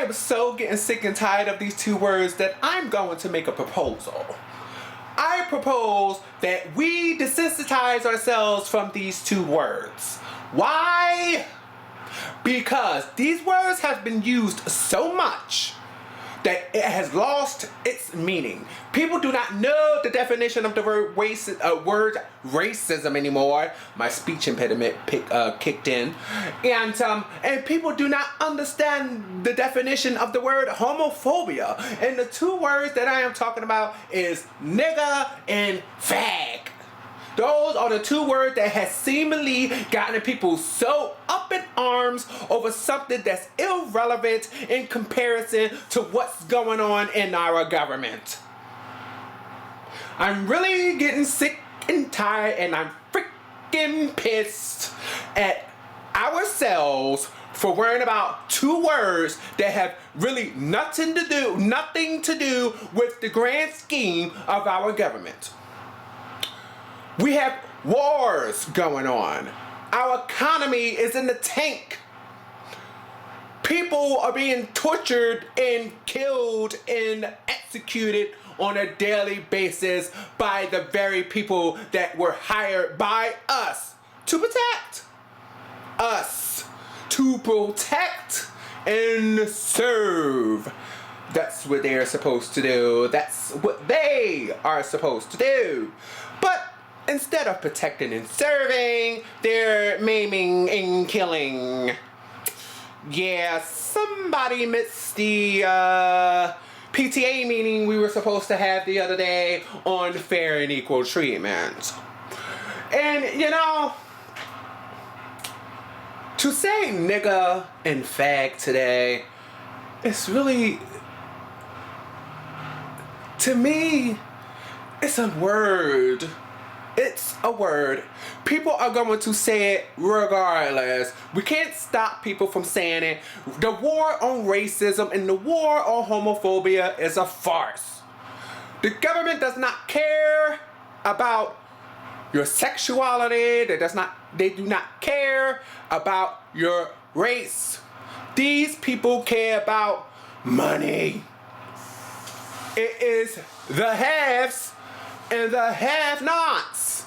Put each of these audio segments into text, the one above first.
am so getting sick and tired of these two words that I'm going to make a proposal. I propose that we desensitize ourselves from these two words. Why? Because these words have been used so much that it has lost its meaning. People do not know the definition of the word racism anymore. My speech impediment kicked in. And people do not understand the definition of the word homophobia. And the two words that I am talking about is nigger and fag. Those are the two words that has seemingly gotten people so up in arms over something that's irrelevant in comparison to what's going on in our government. I'm really getting sick and tired, and I'm freaking pissed at ourselves for worrying about two words that have really nothing to do with the grand scheme of our government. We have wars going on. Our economy is in the tank. People are being tortured and killed and executed on a daily basis by the very people that were hired by us to protect us, to protect and serve. That's what they're supposed to do. That's what they are supposed to do. But instead of protecting and serving, they're maiming and killing. Yeah, somebody missed the PTA meeting we were supposed to have the other day on fair and equal treatment. And, you know, to say nigga and fag today, it's really, to me, it's a word. It's a word. People are going to say it regardless. We can't stop people from saying it. The war on racism and the war on homophobia is a farce. The government does not care about your sexuality. They do not care about your race. These people care about money. It is the haves and the have-nots.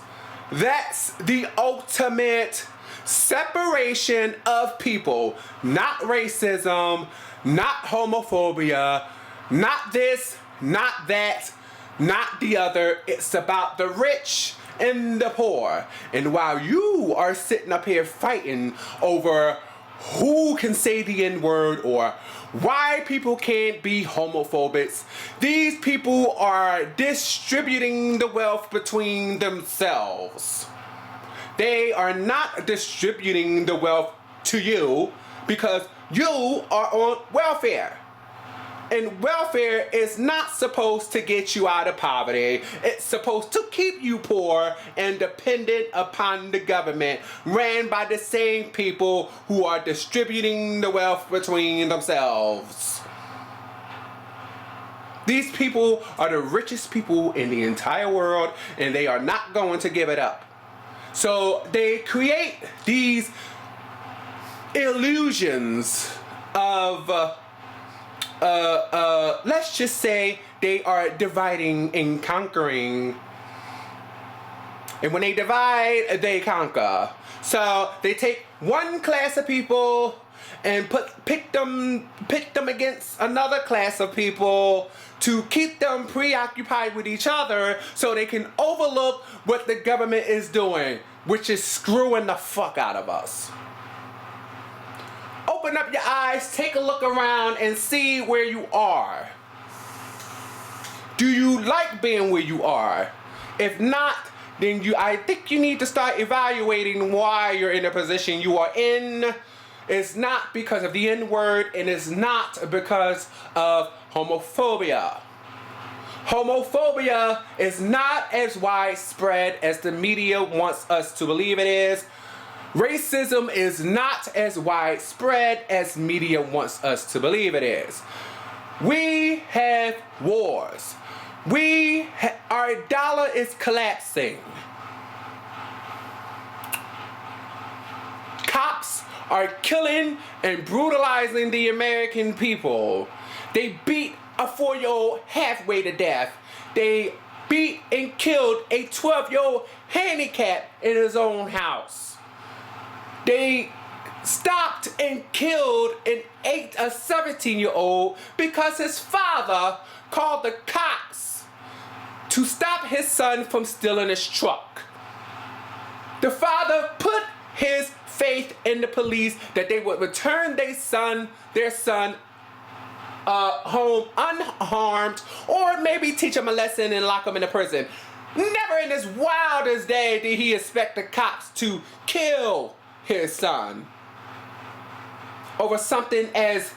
That's the ultimate separation of people. Not racism, not homophobia, not this, not that, not the other. It's about the rich and the poor. And while you are sitting up here fighting over who can say the N-word or why people can't be homophobics, these people are distributing the wealth between themselves. They are not distributing the wealth to you because you are on welfare. And welfare is not supposed to get you out of poverty. It's supposed to keep you poor and dependent upon the government, ran by the same people who are distributing the wealth between themselves. These people are the richest people in the entire world, and they are not going to give it up. So they create these illusions of let's just say they are dividing and conquering. And when they divide, they conquer. So they take one class of people and pick them against another class of people to keep them preoccupied with each other so they can overlook what the government is doing, which is screwing the fuck out of us. Open up your eyes, take a look around, and see where you are. Do you like being where you are? If not, then I think you need to start evaluating why you're in the position you are in. It's not because of the N-word, and it's not because of homophobia. Homophobia is not as widespread as the media wants us to believe it is. Racism is not as widespread as media wants us to believe it is. We have wars. Our dollar is collapsing. Cops are killing and brutalizing the American people. They beat a 4-year-old halfway to death. They beat and killed a 12-year-old handicapped in his own house. They stopped and killed and ate a 17-year-old because his father called the cops to stop his son from stealing his truck. The father put his faith in the police that they would return their son home unharmed, or maybe teach him a lesson and lock him in a prison. Never in his wildest day did he expect the cops to kill his son over something as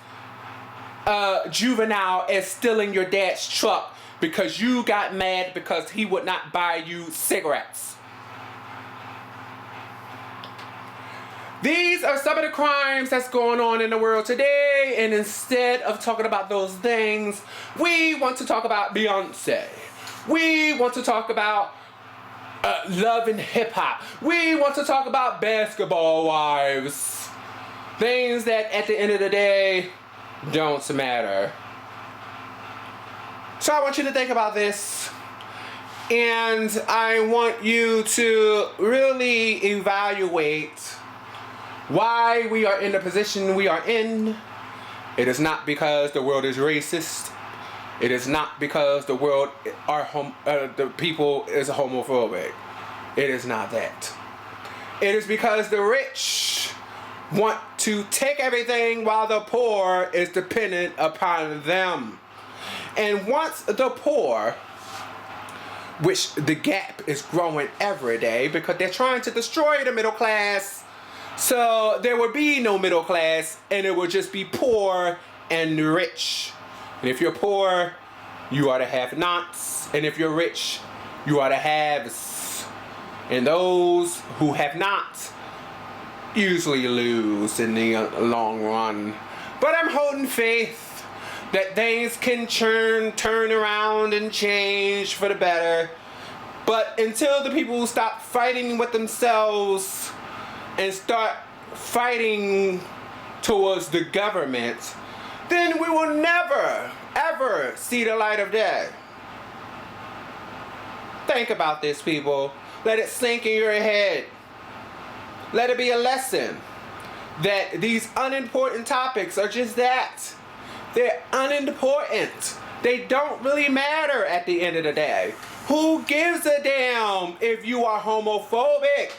juvenile as stealing your dad's truck because you got mad because he would not buy you cigarettes. These are some of the crimes that's going on in the world today, and instead of talking about those things, we want to talk about Beyonce. We want to talk about love and hip hop. We want to talk about basketball wives. Things that at the end of the day don't matter. So I want you to think about this, and I want you to really evaluate why we are in the position we are in. It is not because the world is racist. It is not because the world the people is homophobic. It is not that. It is because the rich want to take everything while the poor is dependent upon them. And once the poor, which the gap is growing every day because they're trying to destroy the middle class, so there would be no middle class, and it would just be poor and rich. And if you're poor, you are the have-nots. And if you're rich, you are the haves. And those who have not usually lose in the long run. But I'm holding faith that things can turn around and change for the better. But until the people stop fighting with themselves and start fighting towards the government, then we will never, ever see the light of day. Think about this, people. Let it sink in your head. Let it be a lesson that these unimportant topics are just that. They're unimportant. They don't really matter at the end of the day. Who gives a damn if you are homophobic?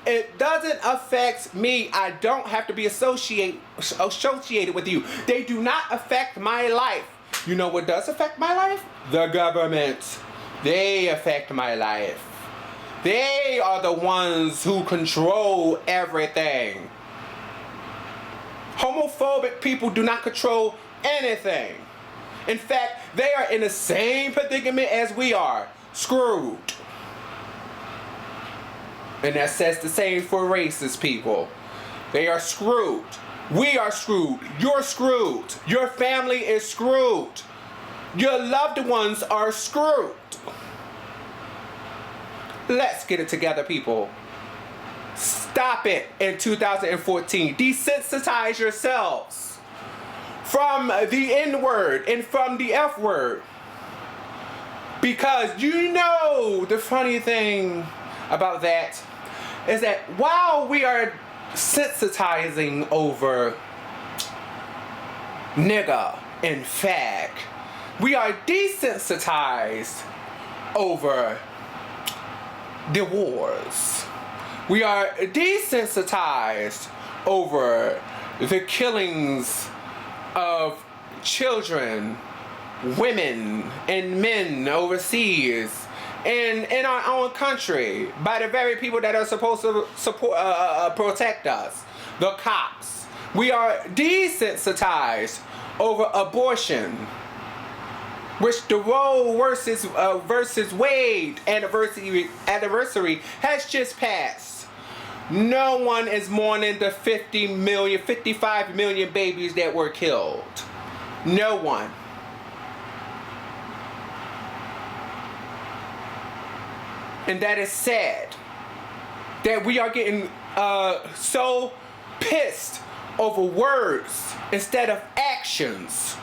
It doesn't affect me. I don't have to be associated with you. They do not affect my life. You know what does affect my life? The government. They affect my life. They are the ones who control everything. Homophobic people do not control anything. In fact, they are in the same predicament as we are. Screwed. And that says the same for racist people. They are screwed. We are screwed. You're screwed. Your family is screwed. Your loved ones are screwed. Let's get it together, people. Stop it in 2014. Desensitize yourselves from the N-word and from the F-word. Because you know the funny thing about that is that while we are sensitizing over nigga and fag, we are desensitized over the wars. We are desensitized over the killings of children, women, and men overseas and in our own country by the very people that are supposed to protect us, the cops. We are desensitized over abortion, which the Roe versus Wade anniversary has just passed. No one is mourning the 55 million babies that were killed. No one. And that is sad that we are getting so pissed over words instead of actions.